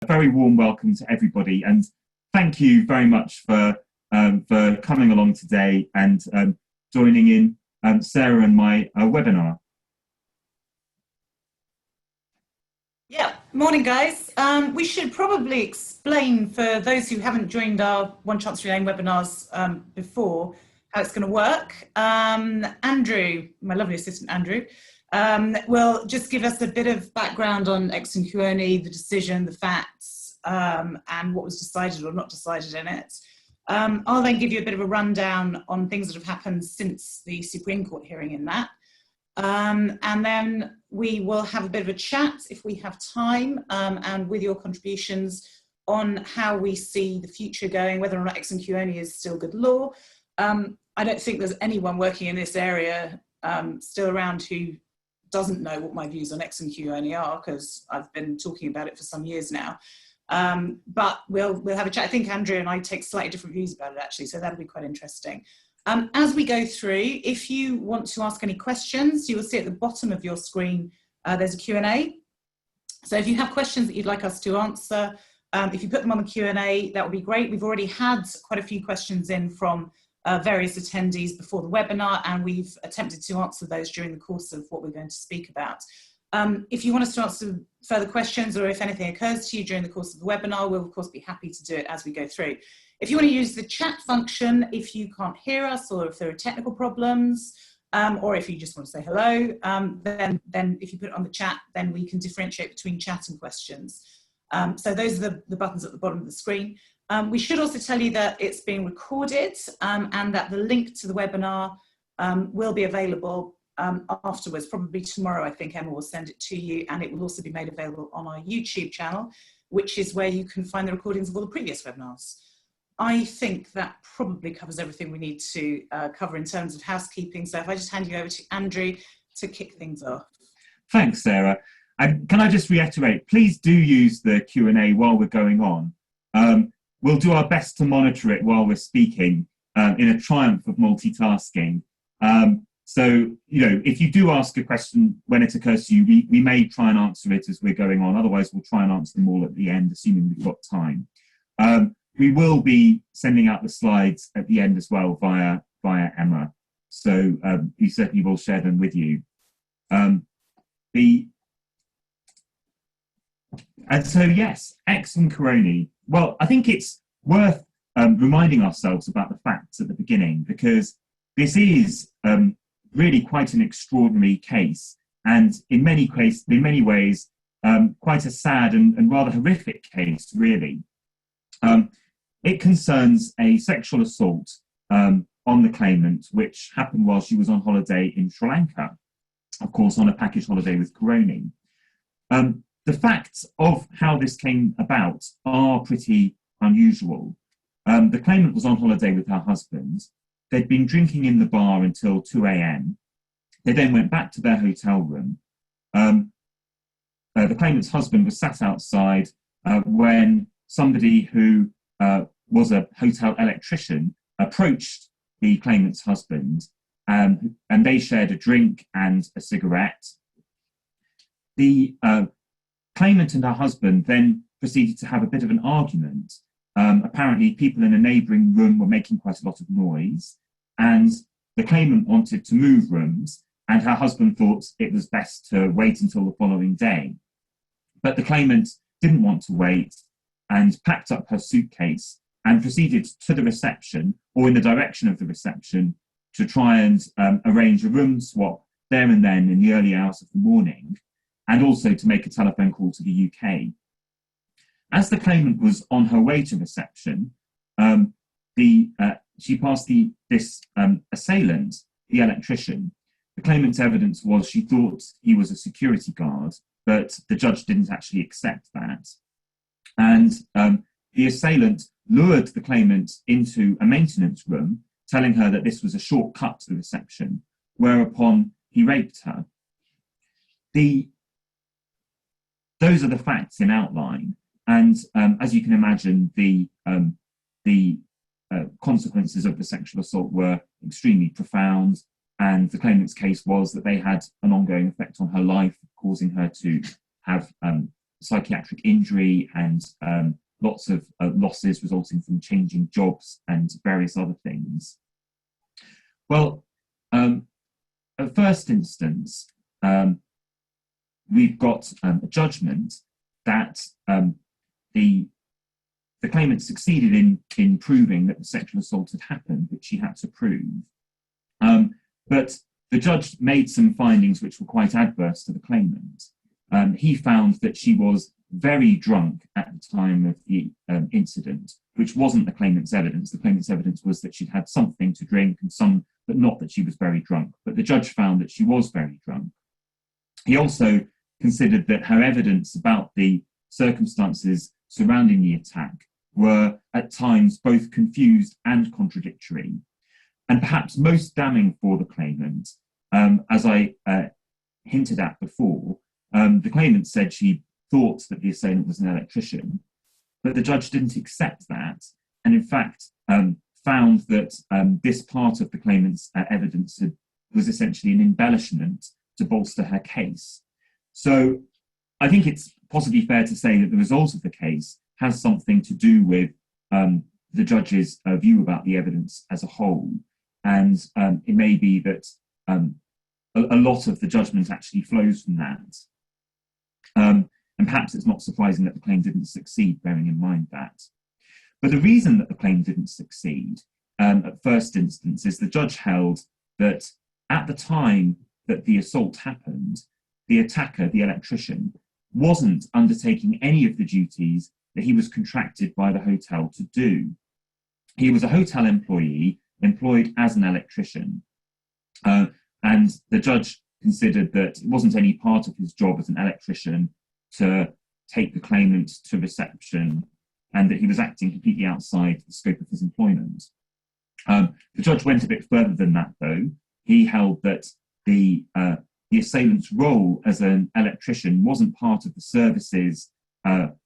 A very warm welcome to everybody, and thank you very much for coming along today and joining in Sarah and my webinar. Yeah, morning guys. We should probably explain for those who haven't joined our One Chancery Lane webinars before how it's going to work. Andrew, my lovely assistant Andrew, will just give us a bit of background on Ex and Kuoni, the decision, the facts, and what was decided or not decided in it. I'll then give you a bit of a rundown on things that have happened since the Supreme Court hearing in that. And then we will have a bit of a chat if we have time, and with your contributions on how we see the future going, whether or not Ex and Kuoni is still good law. I don't think there's anyone working in this area still around who doesn't know what my views on Ex and Kuoni are, because I've been talking about it for some years now. But we'll have a chat. I think Andrew and I take slightly different views about it actually, so that'll be quite interesting. As we go through, if you want to ask any questions, you will see at the bottom of your screen there's a Q&A. So if you have questions that you'd like us to answer, if you put them on the Q&A, that would be great. We've already had quite a few questions in from various attendees before the webinar, and we've attempted to answer those during the course of what we're going to speak about. If you want us to answer further questions, or if anything occurs to you during the course of the webinar, we'll of course be happy to do it as we go through. If you want to use the chat function, if you can't hear us, or if there are technical problems, or if you just want to say hello, then if you put it on the chat, then we can differentiate between chat and questions. So those are the buttons at the bottom of the screen. We should also tell you that it's being recorded, and that the link to the webinar will be available afterwards, probably tomorrow. I think Emma will send it to you, and it will also be made available on our YouTube channel, which is where you can find the recordings of all the previous webinars. I think that probably covers everything we need to cover in terms of housekeeping. So if I just hand you over to Andrew to kick things off. Thanks, Sarah. And can I just reiterate, please do use the Q&A while we're going on. We'll do our best to monitor it while we're speaking in a triumph of multitasking. So, you know, if you do ask a question when it occurs to you, we may try and answer it as we're going on. Otherwise, we'll try and answer them all at the end, assuming we've got time. We will be sending out the slides at the end as well via Emma. So we certainly will share them with you. And so, yes, Ex and Kuoni. Well, I think it's worth reminding ourselves about the facts at the beginning, because this is really quite an extraordinary case, and in many ways, quite a sad and rather horrific case, really. It concerns a sexual assault on the claimant, which happened while she was on holiday in Sri Lanka, of course, on a package holiday with Kuoni. The facts of how this came about are pretty unusual. The claimant was on holiday with her husband. They'd been drinking in the bar until 2 a.m. They then went back to their hotel room. The claimant's husband was sat outside when somebody who was a hotel electrician approached the claimant's husband, and they shared a drink and a cigarette. The claimant and her husband then proceeded to have a bit of an argument. Apparently, people in a neighbouring room were making quite a lot of noise, and the claimant wanted to move rooms, and her husband thought it was best to wait until the following day. But the claimant didn't want to wait and packed up her suitcase and proceeded to the reception, or in the direction of the reception, to try and arrange a room swap there and then in the early hours of the morning, and also to make a telephone call to the UK. As the claimant was on her way to reception, she passed this assailant, the electrician. The claimant's evidence was she thought he was a security guard, but the judge didn't actually accept that. And the assailant lured the claimant into a maintenance room, telling her that this was a shortcut to the reception, whereupon he raped her. Those are the facts in outline. And as you can imagine, the consequences of the sexual assault were extremely profound, and the claimant's case was that they had an ongoing effect on her life, causing her to have psychiatric injury and lots of losses resulting from changing jobs and various other things. Well, at first instance, we've got a judgment that the claimant succeeded in proving that the sexual assault had happened, which she had to prove. But the judge made some findings which were quite adverse to the claimant. He found that she was very drunk at the time of the incident, which wasn't the claimant's evidence. The claimant's evidence was that she'd had something to drink and but not that she was very drunk. But the judge found that she was very drunk. He also considered that her evidence about the circumstances surrounding the attack were at times both confused and contradictory. And perhaps most damning for the claimant, as I hinted at before, the claimant said she thought that the assailant was an electrician, but the judge didn't accept that, and in fact found that this part of the claimant's evidence was essentially an embellishment to bolster her case. So I think it's possibly fair to say that the result of the case has something to do with the judge's view about the evidence as a whole, and it may be that a lot of the judgment actually flows from that. And perhaps it's not surprising that the claim didn't succeed, bearing in mind that. But the reason that the claim didn't succeed at first instance is the judge held that at the time that the assault happened, the attacker, the electrician, wasn't undertaking any of the duties that he was contracted by the hotel to do. He was a hotel employee employed as an electrician, and the judge considered that it wasn't any part of his job as an electrician to take the claimant to reception, and that he was acting completely outside the scope of his employment. The judge went a bit further than that, though. He held that the assailant's role as an electrician wasn't part of the services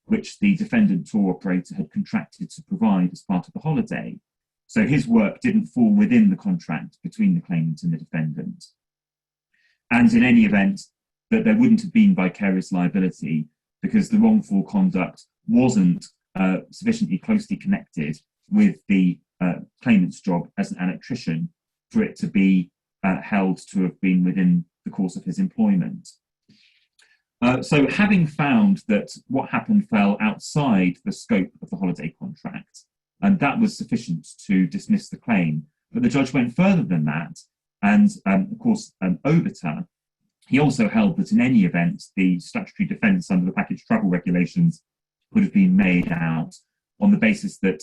which the defendant tour operator had contracted to provide as part of the holiday. So his work didn't fall within the contract between the claimant and the defendant. And in any event, that there wouldn't have been vicarious liability because the wrongful conduct wasn't sufficiently closely connected with the claimant's job as an electrician for it to be held to have been within the course of his employment. So having found that what happened fell outside the scope of the holiday contract, and that was sufficient to dismiss the claim, but the judge went further than that, and of course, Overter, he also held that in any event, the statutory defence under the package travel regulations would have been made out on the basis that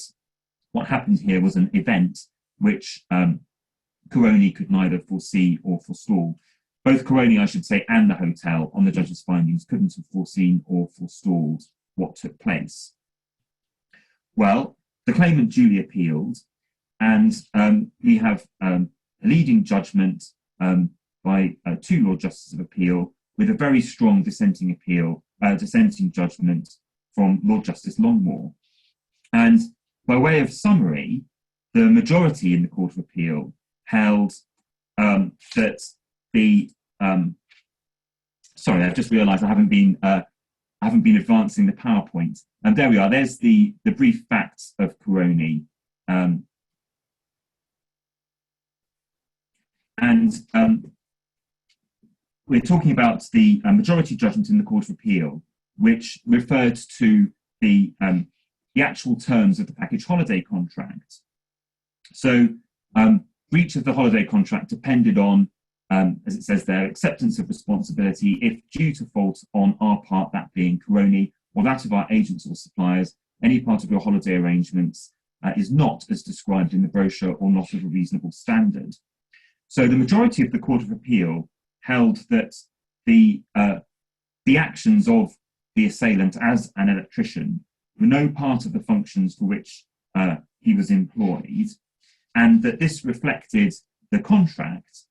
what happened here was an event which Kuoni could neither foresee or forestall. Both Kuoni, I should say, and the hotel, on the judge's findings, couldn't have foreseen or forestalled what took place. Well, the claimant duly appealed, and we have a leading judgment by two Lord Justices of Appeal with a very strong dissenting judgment from Lord Justice Longmore. And by way of summary, the majority in the Court of Appeal held that the sorry, I've just realised I haven't been advancing the PowerPoint. And there we are. There's the brief facts of Kuoni. We're talking about the majority judgment in the Court of Appeal, which referred to the actual terms of the package holiday contract. So breach of the holiday contract depended on, as it says there, acceptance of responsibility if due to fault on our part, that being Kuoni, or that of our agents or suppliers, any part of your holiday arrangements is not as described in the brochure or not of a reasonable standard. So the majority of the Court of Appeal held that the actions of the assailant as an electrician were no part of the functions for which he was employed, and that this reflected the contract,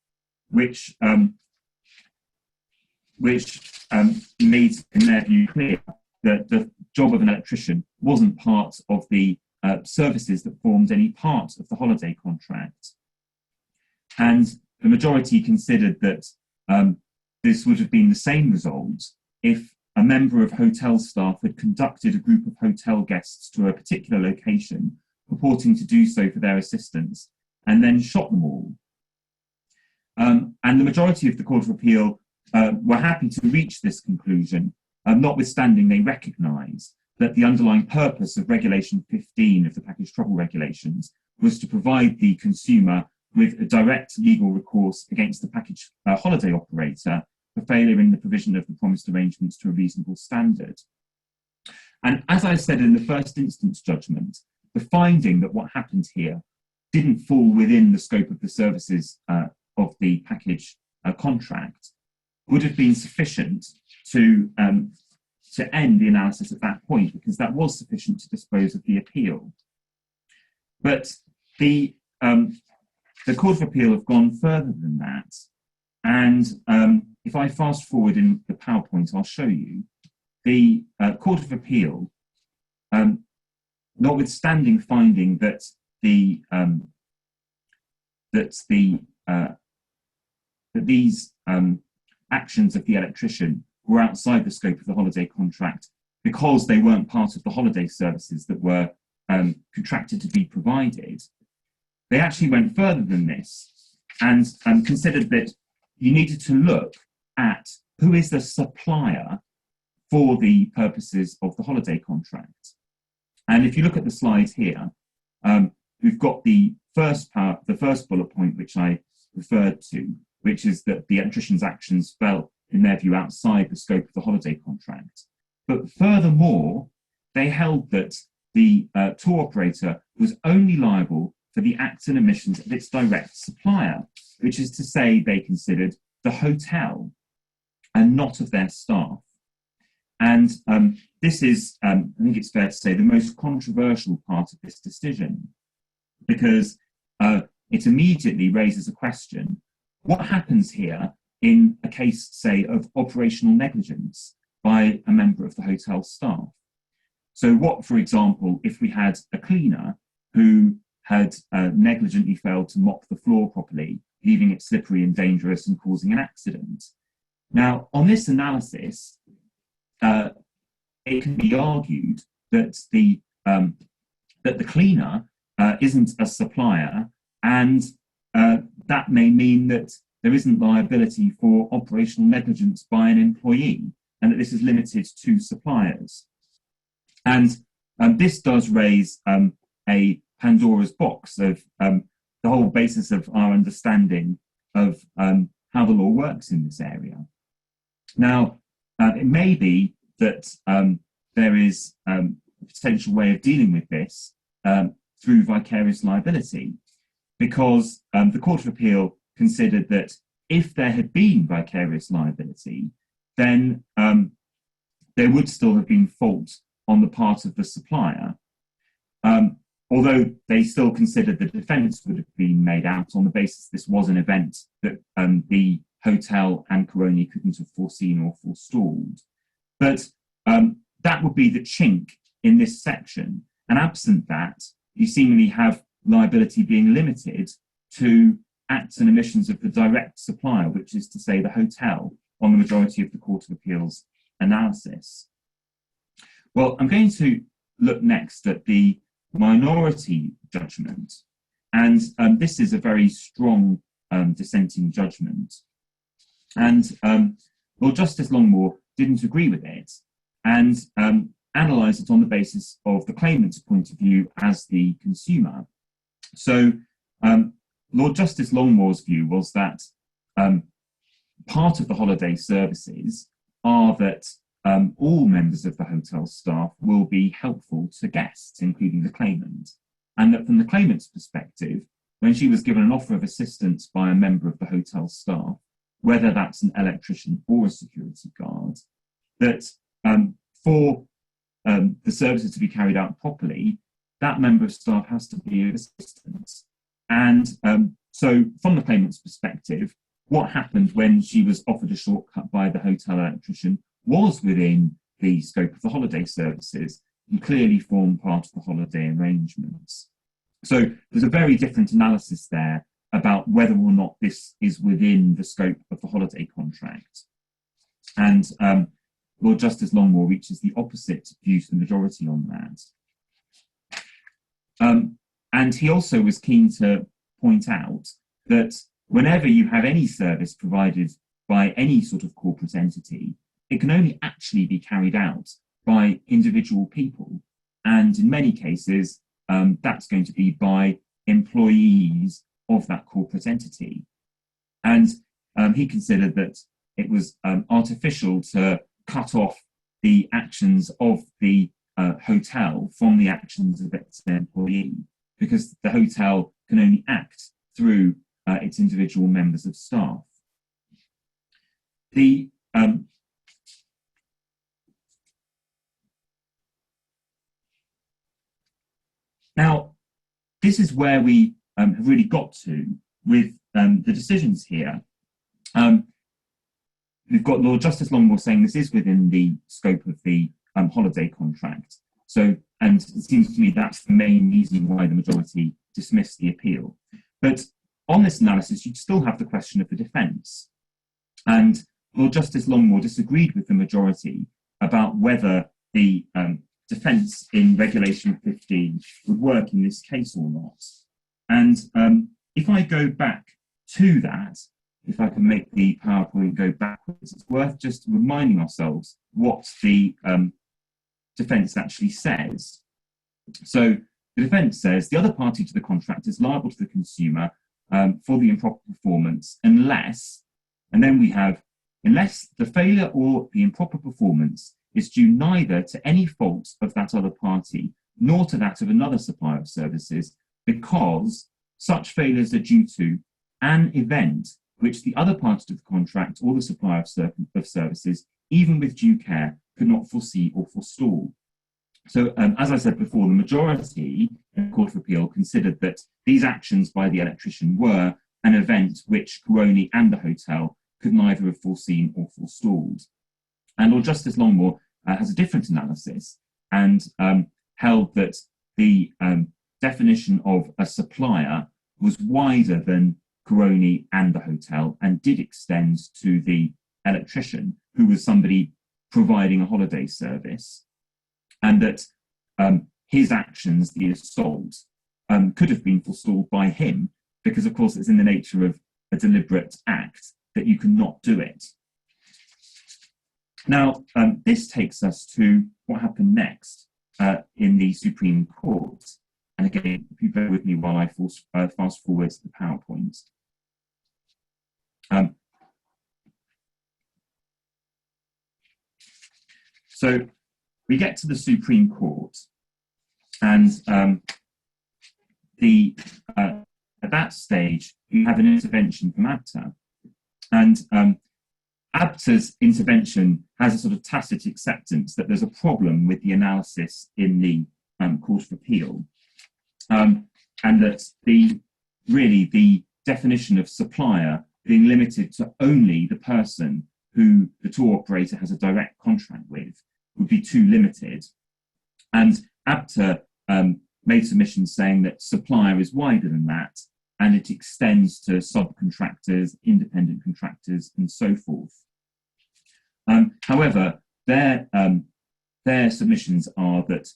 which made, in their view, clear that the job of an electrician wasn't part of the services that formed any part of the holiday contract. And the majority considered that this would have been the same result if a member of hotel staff had conducted a group of hotel guests to a particular location, purporting to do so for their assistance, and then shot them all. And the majority of the Court of Appeal were happy to reach this conclusion, notwithstanding they recognise that the underlying purpose of Regulation 15 of the Package Trouble Regulations was to provide the consumer with a direct legal recourse against the package holiday operator for failure in the provision of the promised arrangements to a reasonable standard. And as I said in the first instance judgment, the finding that what happened here didn't fall within the scope of the services of the package contract would have been sufficient to end the analysis at that point, because that was sufficient to dispose of the appeal. But the Court of Appeal have gone further than that. And if I fast forward in the PowerPoint, I'll show you. The Court of Appeal, notwithstanding finding that these actions of the electrician were outside the scope of the holiday contract because they weren't part of the holiday services that were contracted to be provided, they actually went further than this and considered that you needed to look at who is the supplier for the purposes of the holiday contract. And if you look at the slides here, we've got the first bullet point, which I referred to, which is that the electrician's actions fell, in their view, outside the scope of the holiday contract. But furthermore, they held that the tour operator was only liable for the acts and omissions of its direct supplier, which is to say they considered the hotel and not of their staff. And this is, I think it's fair to say, the most controversial part of this decision, because it immediately raises a question. What happens here in a case, say, of operational negligence by a member of the hotel staff? So what, for example, if we had a cleaner who had negligently failed to mop the floor properly, leaving it slippery and dangerous and causing an accident? Now, on this analysis, it can be argued that the cleaner isn't a supplier, and that may mean that there isn't liability for operational negligence by an employee, and that this is limited to suppliers. And this does raise a Pandora's box of the whole basis of our understanding of how the law works in this area. Now, it may be that there is a potential way of dealing with this through vicarious liability, because the Court of Appeal considered that if there had been vicarious liability, then there would still have been fault on the part of the supplier, although they still considered the defence would have been made out on the basis this was an event that the hotel and Kuoni couldn't have foreseen or forestalled. But that would be the chink in this section, and absent that, you seemingly have liability being limited to acts and omissions of the direct supplier, which is to say the hotel, on the majority of the Court of Appeal's analysis. Well, I'm going to look next at the minority judgment, and this is a very strong dissenting judgment. And Lord Justice Longmore didn't agree with it and analysed it on the basis of the claimant's point of view as the consumer. So Lord Justice Longmore's view was that part of the holiday services are that all members of the hotel staff will be helpful to guests, including the claimant, and that from the claimant's perspective, when she was given an offer of assistance by a member of the hotel staff, whether that's an electrician or a security guard, that for the services to be carried out properly, that member of staff has to be of assistance. And so from the claimant's perspective, what happened when she was offered a shortcut by the hotel electrician was within the scope of the holiday services and clearly formed part of the holiday arrangements. So there's a very different analysis there about whether or not this is within the scope of the holiday contract. And Lord Justice Longmore reaches the opposite view to the majority on that. And he also was keen to point out that whenever you have any service provided by any sort of corporate entity, it can only actually be carried out by individual people. And in many cases, that's going to be by employees of that corporate entity. And he considered that it was artificial to cut off the actions of the hotel from the actions of its employee, because the hotel can only act through its individual members of staff. Now, this is where we have really got to with the decisions here. We've got Lord Justice Longmore saying this is within the scope of the holiday contract. So, and it seems to me that's the main reason why the majority dismissed the appeal. But on this analysis, you'd still have the question of the defence. And Lord Justice Longmore disagreed with the majority about whether the defence in Regulation 15 would work in this case or not. And if I go back to that, if I can make the PowerPoint go backwards, it's worth just reminding ourselves what the defence actually says. So the defence says the other party to the contract is liable to the consumer for the improper performance unless, and then we have, unless the failure or the improper performance is due neither to any fault of that other party nor to that of another supplier of services, because such failures are due to an event which the other party to the contract or the supplier of services, even with due care, could not foresee or forestall. So, as I said before, the majority in the Court of Appeal considered that these actions by the electrician were an event which Kuoni and the hotel could neither have foreseen or forestalled. And Lord Justice Longmore has a different analysis and held that the definition of a supplier was wider than Kuoni and the hotel and did extend to the electrician, who was somebody providing a holiday service, and that his actions, the assault, could have been forestalled by him, because of course it's in the nature of a deliberate act that you cannot do it. Now, this takes us to what happened next in the Supreme Court. And again, if you bear with me while I fast forward to the PowerPoint. So we get to the Supreme Court, and at that stage, you have an intervention from ABTA. And ABTA's intervention has a sort of tacit acceptance that there's a problem with the analysis in the Court of Appeal, and that the definition of supplier being limited to only the person who the tour operator has a direct contract with would be too limited. And ABTA made submissions saying that supplier is wider than that, and it extends to subcontractors, independent contractors, and so forth. However, their submissions are that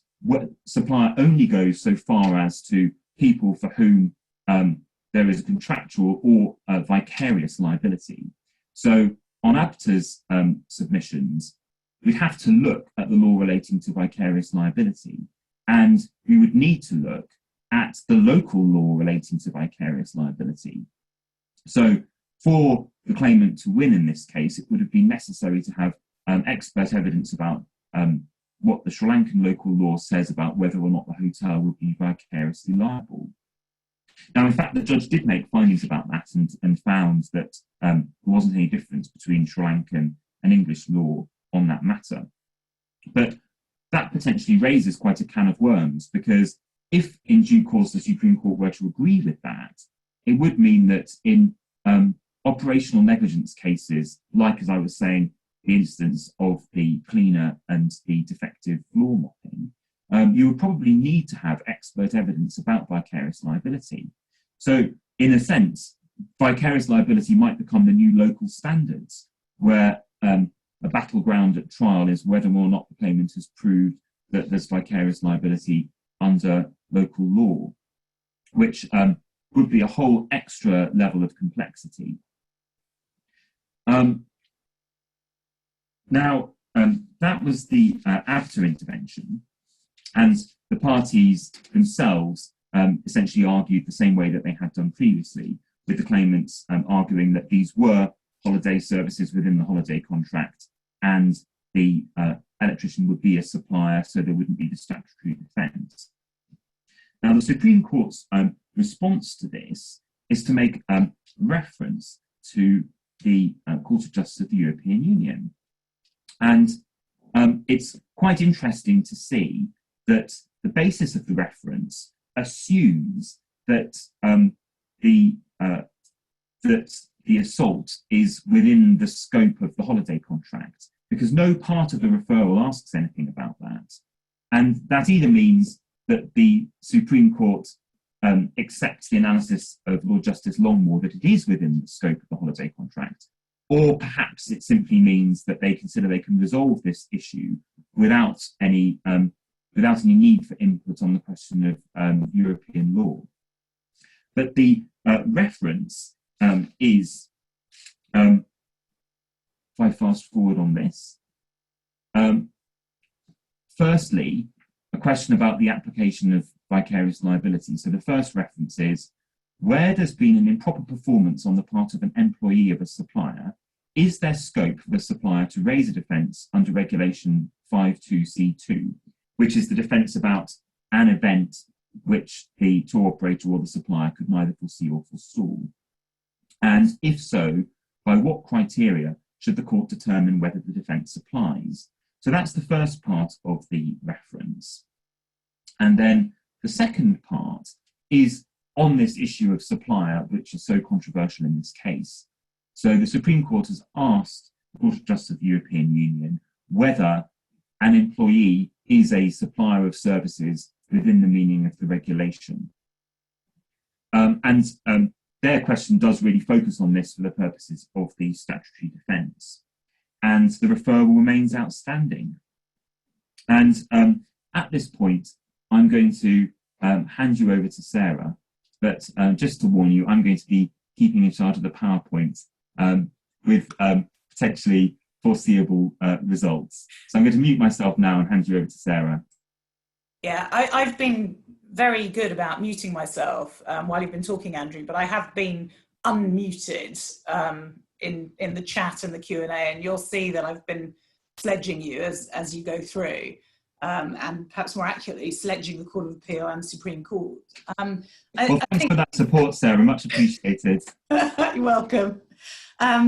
supplier only goes so far as to people for whom there is a contractual or vicarious liability. So on ABTA's submissions, we'd have to look at the law relating to vicarious liability, and we would need to look at the local law relating to vicarious liability. So for the claimant to win in this case, it would have been necessary to have expert evidence about what the Sri Lankan local law says about whether or not the hotel would be vicariously liable. Now, in fact, the judge did make findings about that and found that there wasn't any difference between Sri Lankan and English law on that matter. But that potentially raises quite a can of worms, because if in due course the Supreme Court were to agree with that, it would mean that in operational negligence cases, like, as I was saying, the instance of the cleaner and the defective floor mopping, you would probably need to have expert evidence about vicarious liability. So in a sense, vicarious liability might become the new local standards, where a battleground at trial is whether or not the claimant has proved that there's vicarious liability under local law, which would be a whole extra level of complexity. That was the ABTA intervention, and the parties themselves essentially argued the same way that they had done previously, with the claimants arguing that these were holiday services within the holiday contract, and the electrician would be a supplier, so there wouldn't be the statutory defence. Now, the Supreme Court's response to this is to make reference to the Court of Justice of the European Union. And it's quite interesting to see that the basis of the reference assumes that the assault is within the scope of the holiday contract, because no part of the referral asks anything about that. And that either means that the Supreme Court accepts the analysis of Lord Justice Longmore that it is within the scope of the holiday contract, or perhaps it simply means that they consider they can resolve this issue without any need for input on the question of European law. But the reference is, if I fast forward on this, firstly, a question about the application of vicarious liability. So the first reference is, where there's been an improper performance on the part of an employee of a supplier, is there scope for the supplier to raise a defence under Regulation 52C2, which is the defence about an event which the tour operator or the supplier could neither foresee or forestall? And if so, by what criteria should the court determine whether the defence applies? So that's the first part of the reference. And then the second part is on this issue of supplier, which is so controversial in this case. So the Supreme Court has asked the Court of Justice of the European Union whether an employee is a supplier of services within the meaning of the regulation. Their question does really focus on this for the purposes of the statutory defence. And the referral remains outstanding. And at this point, I'm going to hand you over to Sarah, but just to warn you, I'm going to be keeping in charge of the PowerPoint with potentially foreseeable results. So I'm going to mute myself now and hand you over to Sarah. Yeah, I've been very good about muting myself while you've been talking, Andrew, but I have been unmuted in the chat and the Q&A, and you'll see that I've been sledging you as you go through, and perhaps more accurately, sledging the Court of Appeal and Supreme Court. Thanks for that support, Sarah, much appreciated. You're welcome. I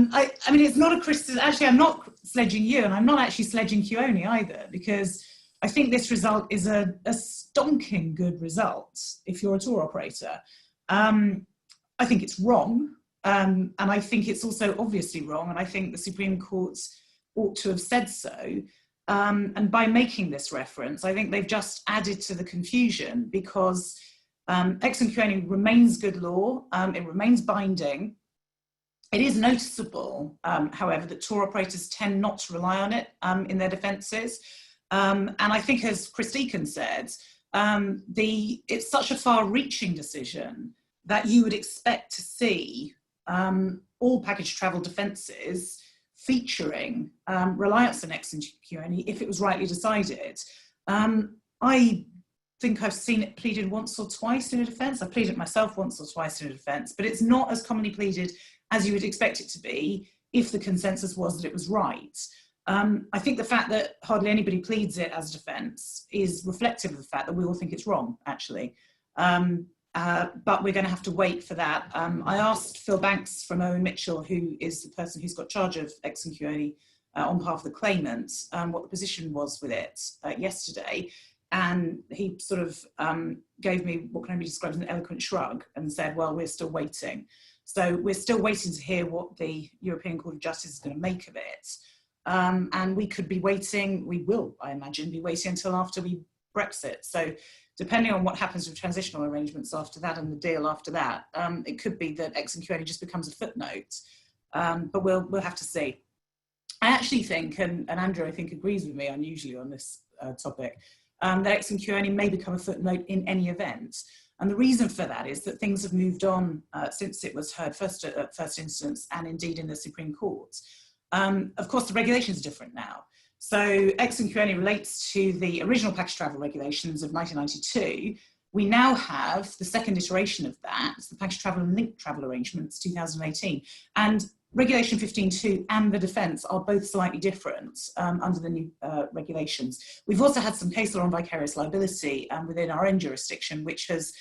mean, it's not a criticism. Actually, I'm not sledging you, and I'm not actually sledging Kuoni either, because I think this result is a stonking good result if you're a tour operator. I think it's wrong, and I think it's also obviously wrong, and I think the Supreme Court ought to have said so. And by making this reference, I think they've just added to the confusion, because Ex and Kuoni remains good law, it remains binding. It is noticeable, however, that tour operators tend not to rely on it in their defences. And I think, as Chris Deacon said, it's such a far-reaching decision that you would expect to see all package travel defences featuring reliance on Ex and Kuoni if it was rightly decided. I think I've seen it pleaded once or twice in a defence. I pleaded it myself once or twice in a defence, but it's not as commonly pleaded as you would expect it to be if the consensus was that it was right. I think the fact that hardly anybody pleads it as a defence is reflective of the fact that we all think it's wrong, actually. But we're going to have to wait for that. I asked Phil Banks from Owen Mitchell, who is the person who's got charge of Ex and Kuoni on behalf of the Claimants, what the position was with it yesterday. And he sort of gave me what can only be described as an eloquent shrug and said, well, we're still waiting. So we're still waiting to hear what the European Court of Justice is going to make of it. And we could be waiting, we will, I imagine, be waiting until after we Brexit. So depending on what happens with transitional arrangements after that and the deal after that, it could be that Ex and Kuoni just becomes a footnote. But we'll have to see. I actually think, and Andrew I think agrees with me unusually on this topic, that Ex and Kuoni may become a footnote in any event. And the reason for that is that things have moved on since it was heard first instance, and indeed in the Supreme Court. Of course, the regulations are different now. So Ex and Kuoni relates to the original package travel regulations of 1992. We now have the second iteration of that, the package travel and linked travel arrangements 2018. And Regulation 15.2 and the defence are both slightly different under the new regulations. We've also had some case law on vicarious liability within our own jurisdiction, which has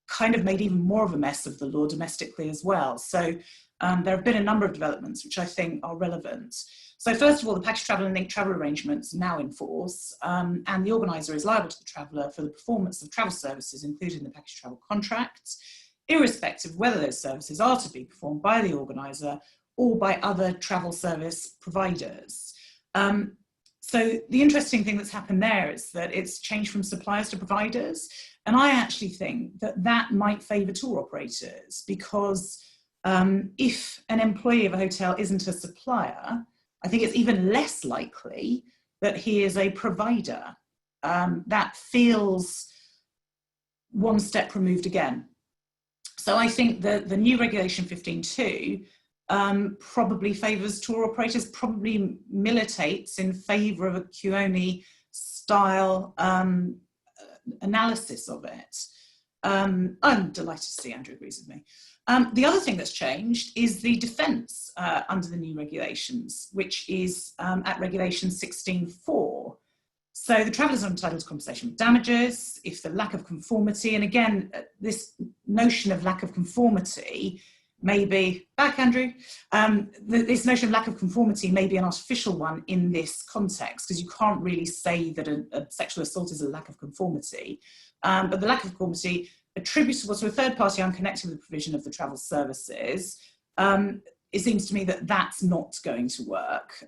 kind of made even more of a mess of the law domestically as well. So there have been a number of developments which I think are relevant. So first of all, the package travel and linked travel arrangements are now in force, and the organiser is liable to the traveller for the performance of travel services included in the package travel contracts, irrespective of whether those services are to be performed by the organiser or by other travel service providers. So the interesting thing that's happened there is that it's changed from suppliers to providers. And I actually think that that might favour tour operators, because if an employee of a hotel isn't a supplier, I think it's even less likely that he is a provider. That feels one step removed again. So I think that the new regulation 15.2 probably favours tour operators, probably militates in favour of a Kuoni style analysis of it. I'm delighted to see Andrew agrees with me. The other thing that's changed is the defence under the new regulations, which is at regulation 16.4. So the travellers are entitled to compensation for damages if the lack of conformity, and again, this notion of lack of conformity may be, back Andrew, this notion of lack of conformity may be an artificial one in this context, because you can't really say that a sexual assault is a lack of conformity, but the lack of conformity attributable to a third party unconnected with the provision of the travel services, it seems to me that that's not going to work,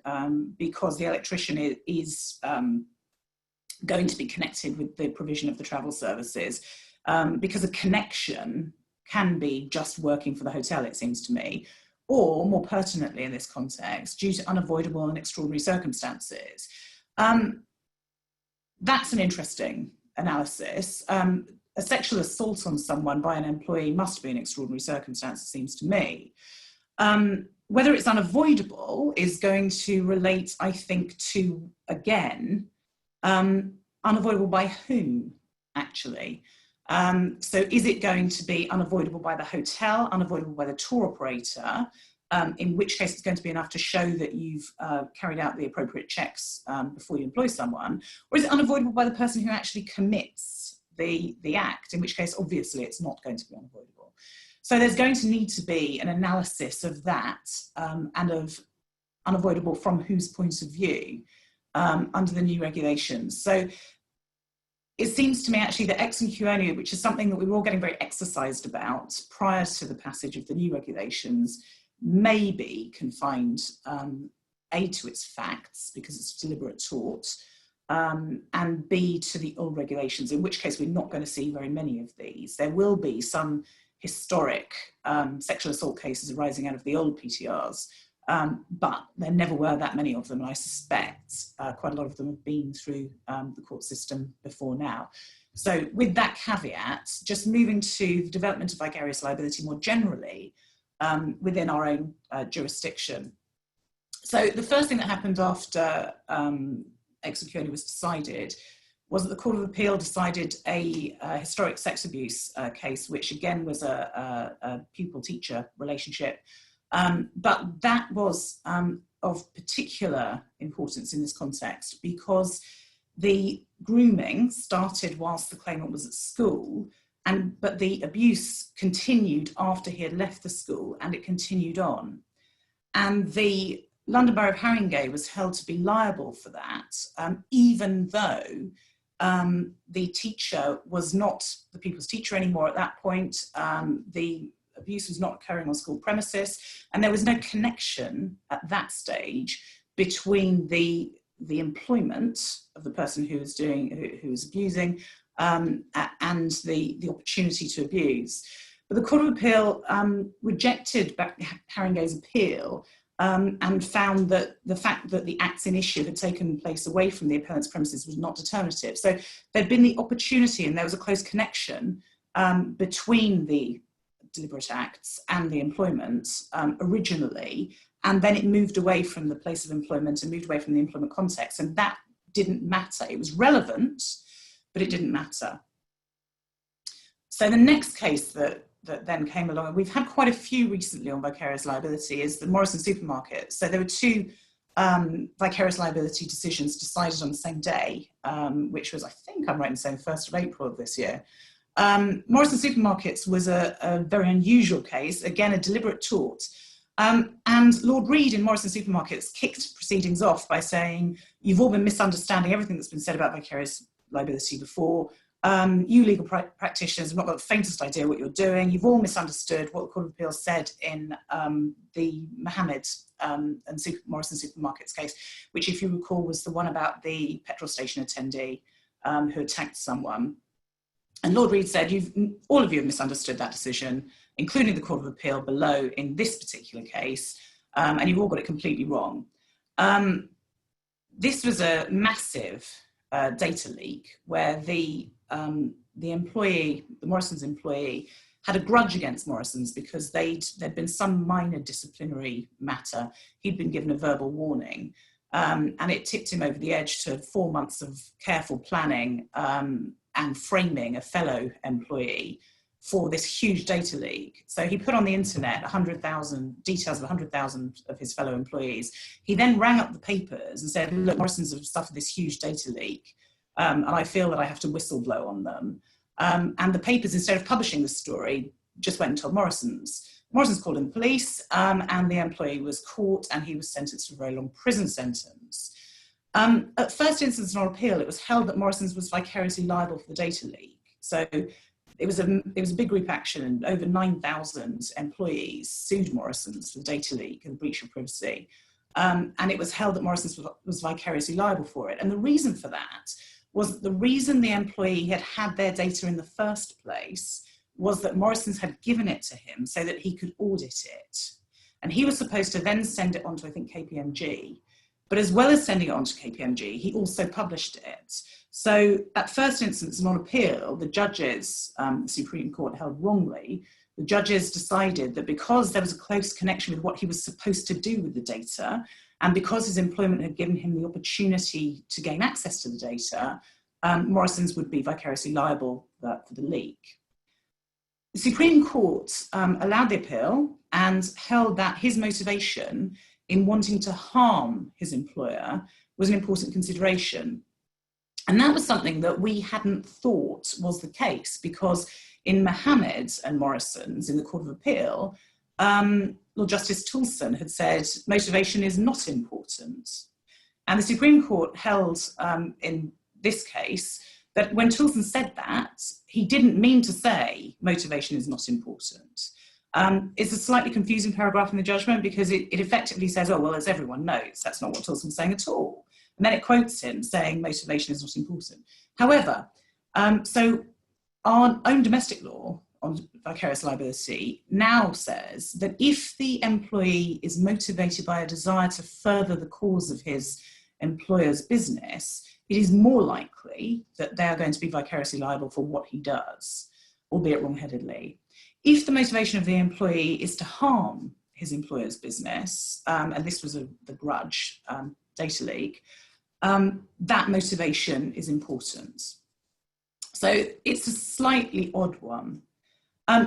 because the electrician is going to be connected with the provision of the travel services, because a connection can be just working for the hotel, it seems to me, or more pertinently in this context, due to unavoidable and extraordinary circumstances. That's an interesting analysis. A sexual assault on someone by an employee must be an extraordinary circumstance, it seems to me. Whether it's unavoidable is going to relate, I think, to, again, unavoidable by whom, actually? So is it going to be unavoidable by the hotel, unavoidable by the tour operator, in which case it's going to be enough to show that you've carried out the appropriate checks before you employ someone, or is it unavoidable by the person who actually commits the act, in which case obviously it's not going to be unavoidable. So there's going to need to be an analysis of that and of unavoidable from whose point of view under the new regulations. So it seems to me actually that Ex and Kuoni, which is something that we were all getting very exercised about prior to the passage of the new regulations, may be confined A, to its facts, because it's deliberate tort, and B, to the old regulations, in which case we're not going to see very many of these. There will be some historic sexual assault cases arising out of the old PTRs, but there never were that many of them, and I suspect quite a lot of them have been through the court system before now. So with that caveat, just moving to the development of vicarious liability more generally within our own jurisdiction. So the first thing that happened after Ex and Kuoni was decided was that the Court of Appeal decided a historic sex abuse case, which again was a pupil-teacher relationship. But that was of particular importance in this context because the grooming started whilst the claimant was at school, but the abuse continued after he had left the school, and it continued on. And the London Borough of Haringey was held to be liable for that, even though the teacher was not the pupil's teacher anymore at that point. The abuse was not occurring on school premises, and there was no connection at that stage between the employment of the person who was abusing and the opportunity to abuse. But the Court of Appeal rejected Haringey's appeal and found that the fact that the acts in issue had taken place away from the appellant's premises was not determinative. So there'd been the opportunity, and there was a close connection between the deliberate acts and the employment originally, and then it moved away from the place of employment and moved away from the employment context, and that didn't matter. It was relevant, but it didn't matter. So the next case that then came along, and we've had quite a few recently on vicarious liability, is the Morrison Supermarkets. So there were two vicarious liability decisions decided on the same day, which was, I think I'm right in saying, 1st of April of this year. Morrison Supermarkets was a very unusual case, again, a deliberate tort. And Lord Reed in Morrison Supermarkets kicked proceedings off by saying, you've all been misunderstanding everything that's been said about vicarious liability before. You legal practitioners have not got the faintest idea what you're doing. You've all misunderstood what the Court of Appeal said in the Mohammed and Morrison Supermarkets case, which, if you recall, was the one about the petrol station attendee who attacked someone. And Lord Reed said, all of you have misunderstood that decision, including the Court of Appeal below in this particular case, and you've all got it completely wrong. This was a massive data leak where the employee, the Morrison's employee, had a grudge against Morrison's because there'd been some minor disciplinary matter. He'd been given a verbal warning, and it tipped him over the edge to 4 months of careful planning and framing a fellow employee for this huge data leak. So he put on the internet 100,000 details of 100,000 of his fellow employees. He then rang up the papers and said, look, Morrison's have suffered this huge data leak, and I feel that I have to whistleblow on them. And the papers, instead of publishing the story, just went and told Morrison's. Morrison's called in the police, and the employee was caught, and he was sentenced to a very long prison sentence. At first instance on appeal, it was held that Morrison's was vicariously liable for the data leak. So it was a big group action, and over 9,000 employees sued Morrison's for the data leak and breach of privacy. And it was held that Morrison's was vicariously liable for it. And the reason for that was that the reason the employee had their data in the first place was that Morrison's had given it to him so that he could audit it. And he was supposed to then send it on to, I think, KPMG. But as well as sending it on to KPMG, he also published it. So at first instance and on appeal, the judges, the Supreme Court held wrongly, the judges decided that because there was a close connection with what he was supposed to do with the data, and because his employment had given him the opportunity to gain access to the data, Morrison's would be vicariously liable for the leak. The Supreme Court allowed the appeal and held that his motivation in wanting to harm his employer was an important consideration. And that was something that we hadn't thought was the case, because in Mohammed and Morrison's in the Court of Appeal, Lord Justice Toulson had said motivation is not important. And the Supreme Court held in this case that when Toulson said that, he didn't mean to say motivation is not important. It's a slightly confusing paragraph in the judgment because it effectively says, oh, well, as everyone knows, that's not what Toulson's saying at all. And then it quotes him saying motivation is not important. However, so our own domestic law on vicarious liability now says that if the employee is motivated by a desire to further the cause of his employer's business, it is more likely that they are going to be vicariously liable for what he does, albeit wrongheadedly. If the motivation of the employee is to harm his employer's business, and this was the grudge data leak, that motivation is important. So it's a slightly odd one.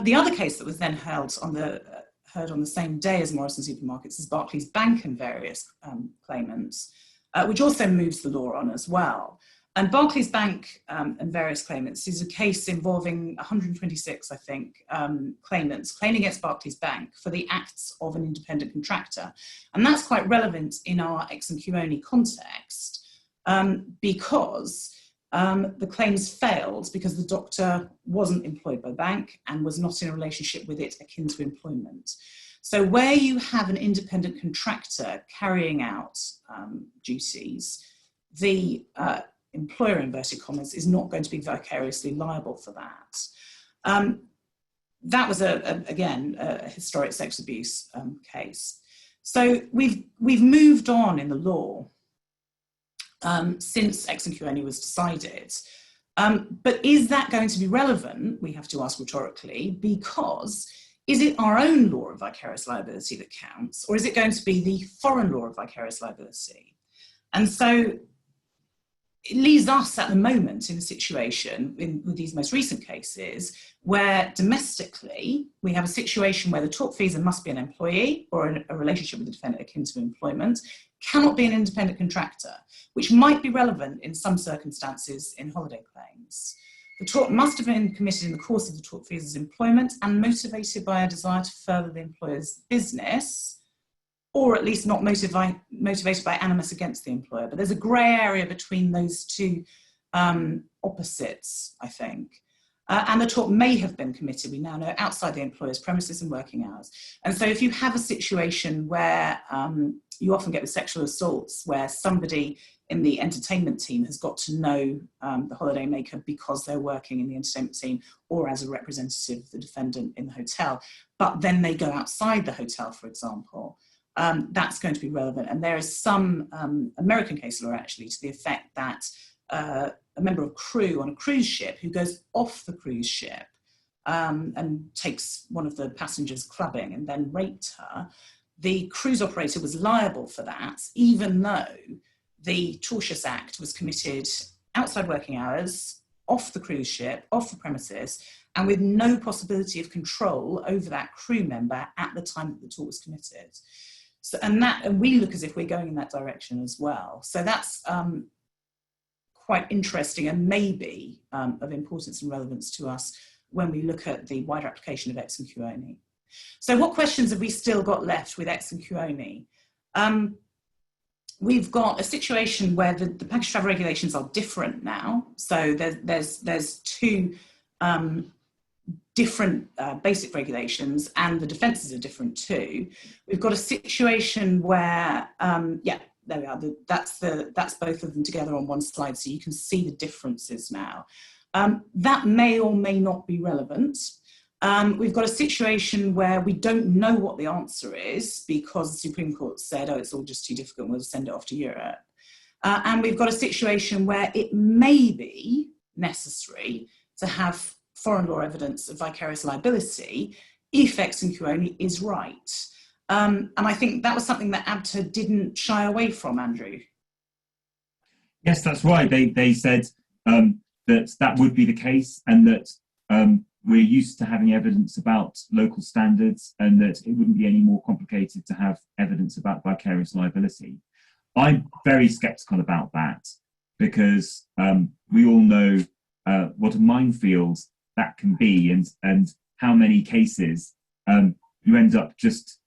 The other case that was then heard on the same day as Morrison Supermarkets is Barclays Bank and various claimants, which also moves the law on as well. And Barclays Bank and various claimants is a case involving 126, I think, claimants claiming against Barclays Bank for the acts of an independent contractor. And that's quite relevant in our ex and Kuoni context because the claims failed because the doctor wasn't employed by the bank and was not in a relationship with it akin to employment. So where you have an independent contractor carrying out duties, the employer, inverted commas, is not going to be vicariously liable for that. That was, again, a historic sex abuse case. So we've moved on in the law since Ex and Kuoni was decided. But is that going to be relevant? We have to ask rhetorically, because is it our own law of vicarious liability that counts, or is it going to be the foreign law of vicarious liability? And so it leaves us at the moment in a situation with these most recent cases where domestically we have a situation where the tortfeasor must be an employee or a relationship with the defendant akin to employment, cannot be an independent contractor, which might be relevant in some circumstances in holiday claims. The tort must have been committed in the course of the tortfeasor's employment and motivated by a desire to further the employer's business, or at least not motivated by animus against the employer. But there's a grey area between those two opposites, I think. And the tort may have been committed, we now know, outside the employer's premises and working hours. And so if you have a situation where you often get with sexual assaults, where somebody in the entertainment team has got to know the holidaymaker because they're working in the entertainment team or as a representative of the defendant in the hotel, but then they go outside the hotel, for example, that's going to be relevant. And there is some American case law actually to the effect that a member of crew on a cruise ship who goes off the cruise ship and takes one of the passengers clubbing and then raped her, the cruise operator was liable for that, even though the tortious act was committed outside working hours, off the cruise ship, off the premises, and with no possibility of control over that crew member at the time that the tort was committed. So, and we look as if we're going in that direction as well. So that's quite interesting and maybe of importance and relevance to us when we look at the wider application of Ex and Kuoni. So what questions have we still got left with Ex and Kuoni? We've got a situation where the package travel regulations are different now. So there's two different basic regulations, and the defences are different too. We've got a situation where, yeah, there we are. That's both of them together on one slide, so you can see the differences now. That may or may not be relevant. We've got a situation where we don't know what the answer is because the Supreme Court said, oh, it's all just too difficult, we'll send it off to Europe. And we've got a situation where it may be necessary to have foreign law evidence of vicarious liability if Ex and Kuoni is right. And I think that was something that ABTA didn't shy away from, Andrew. Yes, that's right. They said that would be the case, and that we're used to having evidence about local standards, and that it wouldn't be any more complicated to have evidence about vicarious liability. I'm very sceptical about that, because we all know what a minefield that can be, and how many cases you end up just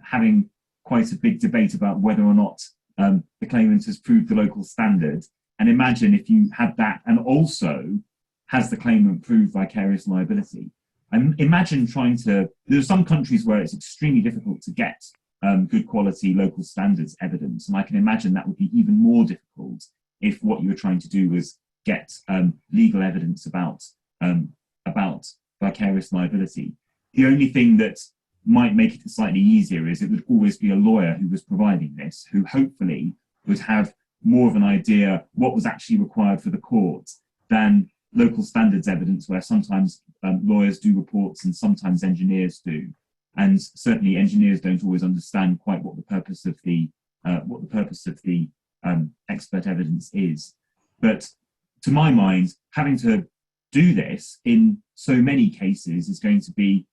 having quite a big debate about whether or not the claimant has proved the local standard. And imagine if you had that, and also has the claimant proved vicarious liability. And imagine there are some countries where it's extremely difficult to get good quality local standards evidence. And I can imagine that would be even more difficult if what you were trying to do was get legal evidence about vicarious liability. The only thing that might make it slightly easier is it would always be a lawyer who was providing this, who hopefully would have more of an idea what was actually required for the court than local standards evidence, where sometimes lawyers do reports and sometimes engineers do, and certainly engineers don't always understand quite what the purpose of the expert evidence is. But to my mind, having to do this in so many cases is going to be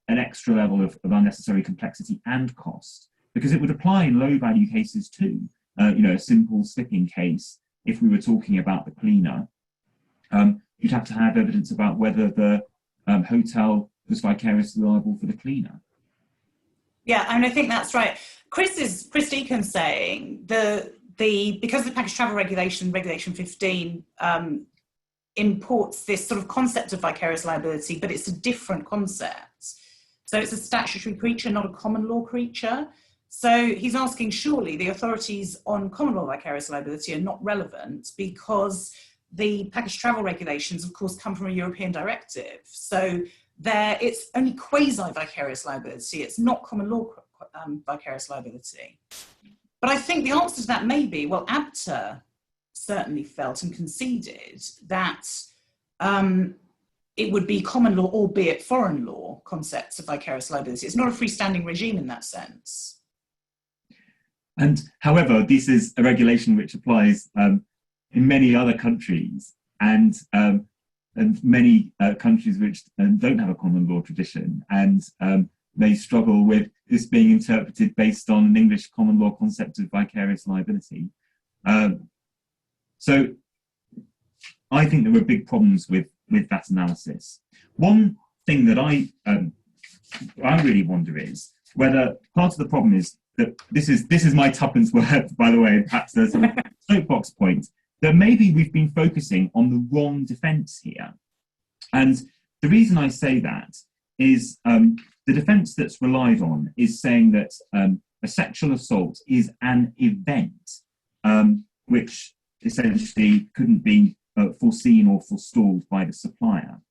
an extra level of unnecessary complexity and cost, because it would apply in low value cases too. A simple slipping case, if we were talking about the cleaner, you'd have to have evidence about whether the hotel was vicariously liable for the cleaner. Yeah, I think that's right. Chris Deacon's saying because the package travel regulation 15 imports this sort of concept of vicarious liability, but it's a different concept. So it's a statutory creature, not a common law creature. So he's asking, surely the authorities on common law vicarious liability are not relevant, because the package travel regulations, of course, come from a European directive. So it's only quasi-vicarious liability. It's not common law vicarious liability. But I think the answer to that may be, well, ABTA certainly felt and conceded that it would be common law, albeit foreign law, concepts of vicarious liability. It's not a freestanding regime in that sense. And however, this is a regulation which applies in many other countries, and many countries which don't have a common law tradition, and they struggle with this being interpreted based on an English common law concept of vicarious liability. So I think there were big problems with that analysis. One thing that I really wonder is whether part of the problem is that this is my tuppence worth, by the way, perhaps there's a soapbox point, that maybe we've been focusing on the wrong defence here. And the reason I say that is the defence that's relied on is saying that a sexual assault is an event which essentially couldn't be foreseen or forestalled by the supplier.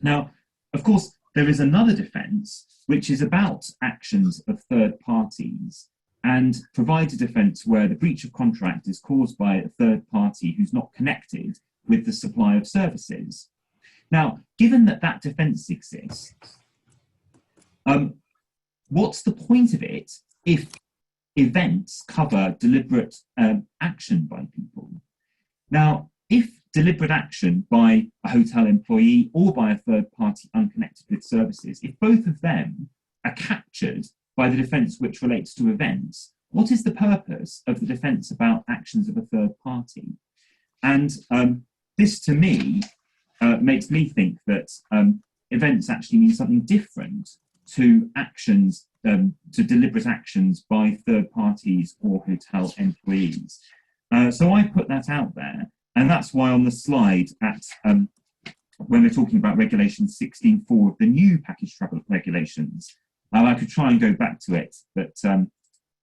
Now, of course, there is another defence which is about actions of third parties and provides a defence where the breach of contract is caused by a third party who's not connected with the supply of services. Now, given that that defence exists, what's the point of it if events cover deliberate action by people? Now, if deliberate action by a hotel employee or by a third party unconnected with services, if both of them are captured by the defence which relates to events, what is the purpose of the defence about actions of a third party? And this, to me, makes me think that events actually mean something different to actions, to deliberate actions by third parties or hotel employees. So I put that out there, and that's why on the slide at when we're talking about Regulation 16.4 of the new package travel regulations, I could try and go back to it, but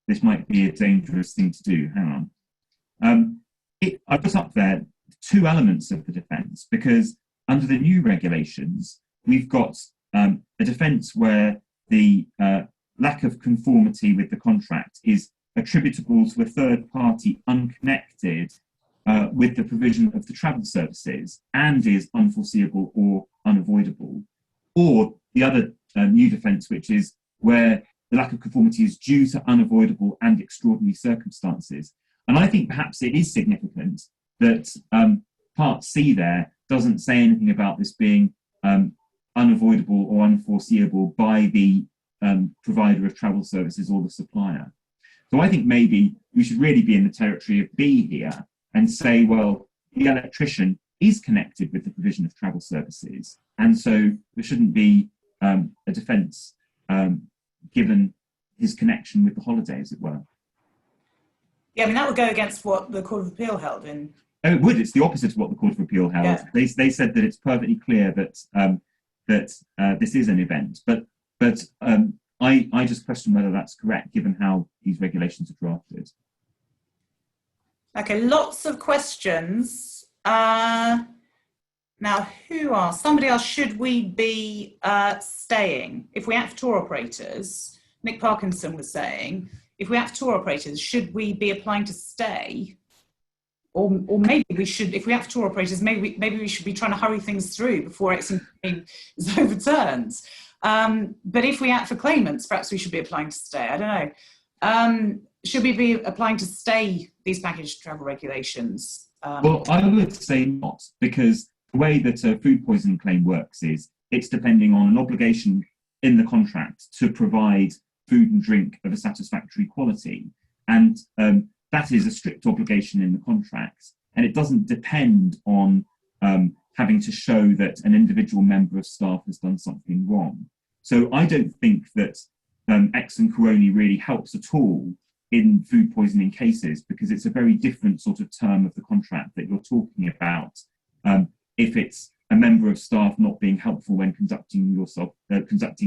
this might be a dangerous thing to do. Hang on. I put up there two elements of the defence, because under the new regulations, we've got a defence where the lack of conformity with the contract is attributable to a third party unconnected with the provision of the travel services and is unforeseeable or unavoidable. Or the other new defence, which is where the lack of conformity is due to unavoidable and extraordinary circumstances. And I think perhaps it is significant that Part C there doesn't say anything about this being unavoidable or unforeseeable by the provider of travel services or the supplier. So I think maybe we should really be in the territory of B here and say, well, the electrician is connected with the provision of travel services, and so there shouldn't be a defence given his connection with the holiday, as it were. Yeah, I mean, that would go against what the Court of Appeal held in. Oh, it would. It's the opposite of what the Court of Appeal held. Yeah. They said that it's perfectly clear that this is an event, but I just question whether that's correct, given how these regulations are drafted. Okay, lots of questions. Now, who asked? Somebody else, should we be staying? If we act for tour operators, Nick Parkinson was saying, if we act for tour operators, should we be applying to stay? Or maybe we should, if we act for tour operators, maybe we should be trying to hurry things through before XMP is overturned. But if we act for claimants, perhaps we should be applying to stay. I don't know. Should we be applying to stay these package travel regulations? Well, I would say not, because the way that a food poisoning claim works is it's depending on an obligation in the contract to provide food and drink of a satisfactory quality. And that is a strict obligation in the contract. And it doesn't depend on having to show that an individual member of staff has done something wrong. So I don't think that X and Kuoni really helps at all in food poisoning cases, because it's a very different sort of term of the contract that you're talking about. If it's a member of staff not being helpful when conducting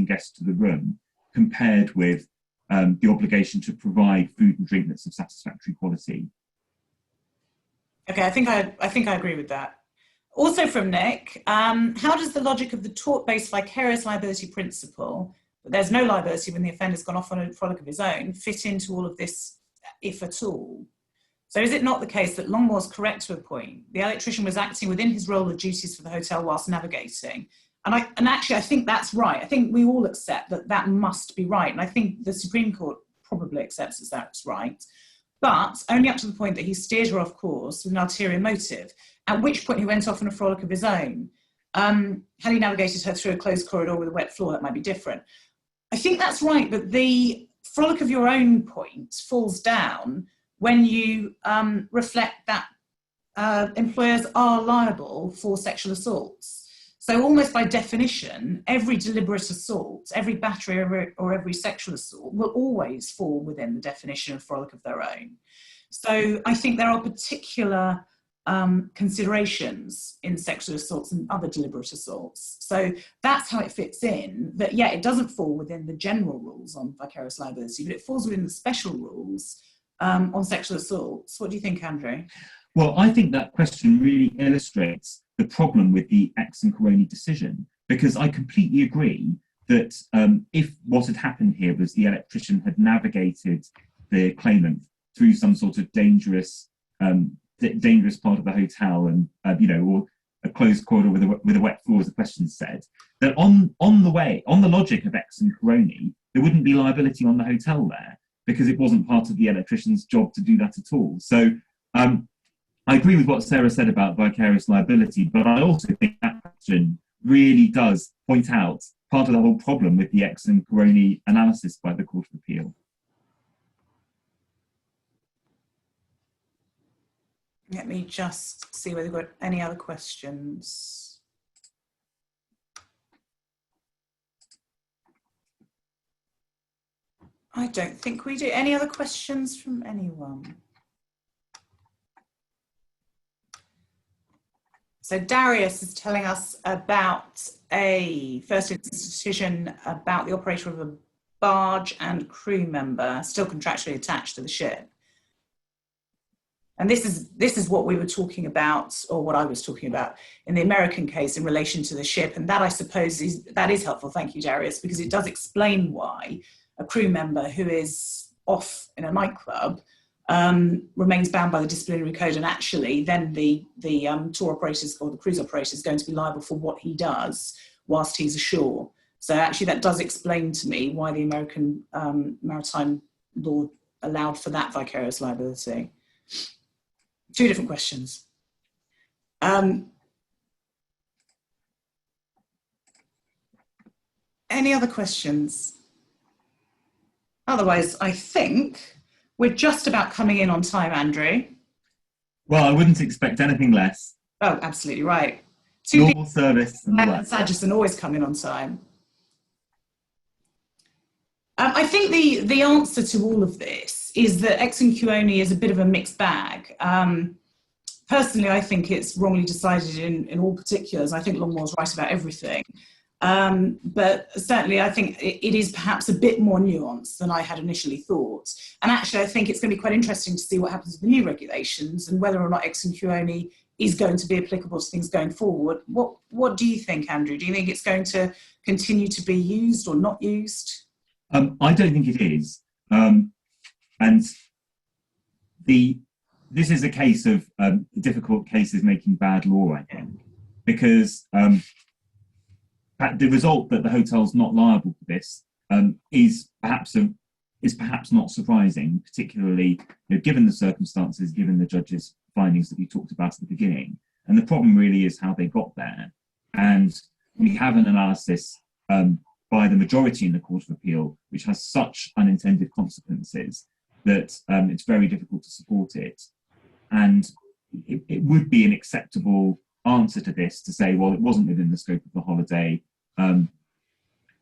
guests to the room, compared with the obligation to provide food and drink that's of satisfactory quality. Okay, I think I agree with that. Also from Nick, how does the logic of the tort-based vicarious liability principle but there's no liability when the offender's gone off on a frolic of his own, fit into all of this, if at all? So is it not the case that Longmore's correct to a point? The electrician was acting within his role of duties for the hotel whilst navigating. And actually, I think that's right. I think we all accept that that must be right. And I think the Supreme Court probably accepts that that's right, but only up to the point that he steered her off course with an ulterior motive, at which point he went off on a frolic of his own. Had he navigated her through a closed corridor with a wet floor, that might be different. I think that's right, but the frolic of your own point falls down when you reflect that employers are liable for sexual assaults. So almost by definition, every deliberate assault, every battery or every sexual assault will always fall within the definition of frolic of their own. So I think there are particular considerations in sexual assaults and other deliberate assaults. So that's how it fits in, that yeah, it doesn't fall within the general rules on vicarious liability, but it falls within the special rules on sexual assaults. What do you think, Andrew? Well, I think that question really illustrates the problem with the X and Kuoni decision, because I completely agree that if what had happened here was the electrician had navigated the claimant through some sort of dangerous part of the hotel and, or a closed corridor with a wet floor, as the question said, that on the logic of X and Kuoni, there wouldn't be liability on the hotel there because it wasn't part of the electrician's job to do that at all. So I agree with what Sarah said about vicarious liability, but I also think that question really does point out part of the whole problem with the X and Kuoni analysis by the Court of Appeal. Let me just see whether we've got any other questions. I don't think we do. Any other questions from anyone? So Darius is telling us about a first instance decision about the operator of a barge and crew member still contractually attached to the ship. And this is what we were talking about, or what I was talking about in the American case in relation to the ship. And that, I suppose, is helpful. Thank you, Darius, because it does explain why a crew member who is off in a nightclub remains bound by the disciplinary code, and actually then the tour operators or the cruise operator is going to be liable for what he does whilst he's ashore. So actually that does explain to me why the American maritime law allowed for that vicarious liability. Two different questions. Any other questions? Otherwise, I think we're just about coming in on time, Andrew. Well, I wouldn't expect anything less. Oh, absolutely right. Normal service and Sagerson always come in on time. I think the answer to all of this is that X and Kuoni is a bit of a mixed bag. Personally, I think it's wrongly decided in all particulars. I think Longmore's right about everything. But certainly I think it is perhaps a bit more nuanced than I had initially thought. And actually, I think it's going to be quite interesting to see what happens with the new regulations and whether or not X and Kuoni is going to be applicable to things going forward. What do you think, Andrew? Do you think it's going to continue to be used or not used? I don't think it is. And this is a case of difficult cases making bad law, I think, because the result that the hotel's not liable for this is perhaps not surprising, particularly given the circumstances, given the judge's findings that we talked about at the beginning. And the problem really is how they got there. And we have an analysis by the majority in the Court of Appeal, which has such unintended consequences that it's very difficult to support it. And it would be an acceptable answer to this to say, well, it wasn't within the scope of the holiday,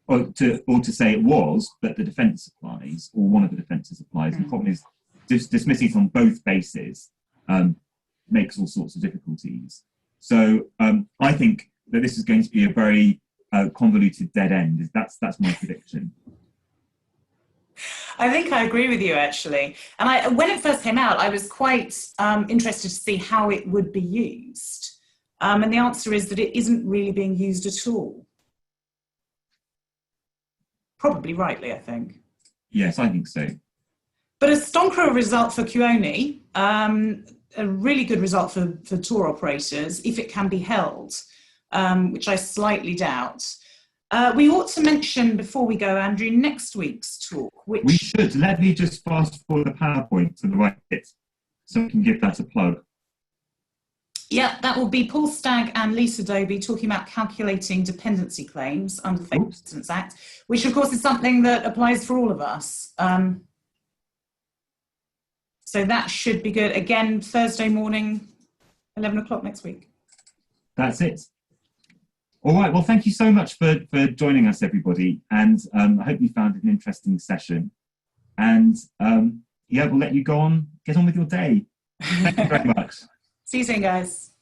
or to say it was, but the defence applies, or one of the defences applies. Mm-hmm. The problem is dismissing it on both bases makes all sorts of difficulties. So I think that this is going to be a very convoluted dead end. That's my prediction. I think I agree with you, actually. And when it first came out, I was quite interested to see how it would be used. And the answer is that it isn't really being used at all. probably rightly, I think. Yes, I think so. But a stonker result for Kuoni, a really good result for tour operators, if it can be held, which I slightly doubt. We ought to mention before we go, Andrew, next week's talk, which... We should. Let me just fast forward the PowerPoint to the right bit so we can give that a plug. Yeah, that will be Paul Stagg and Lisa Doby talking about calculating dependency claims under the Fake Precedents Act, which of course is something that applies for all of us. So that should be good. Again, Thursday morning, 11 o'clock next week. That's it. All right, well, thank you so much for joining us, everybody. And I hope you found it an interesting session. And yeah, we'll let you get on with your day. Thank you very much. See you soon, guys.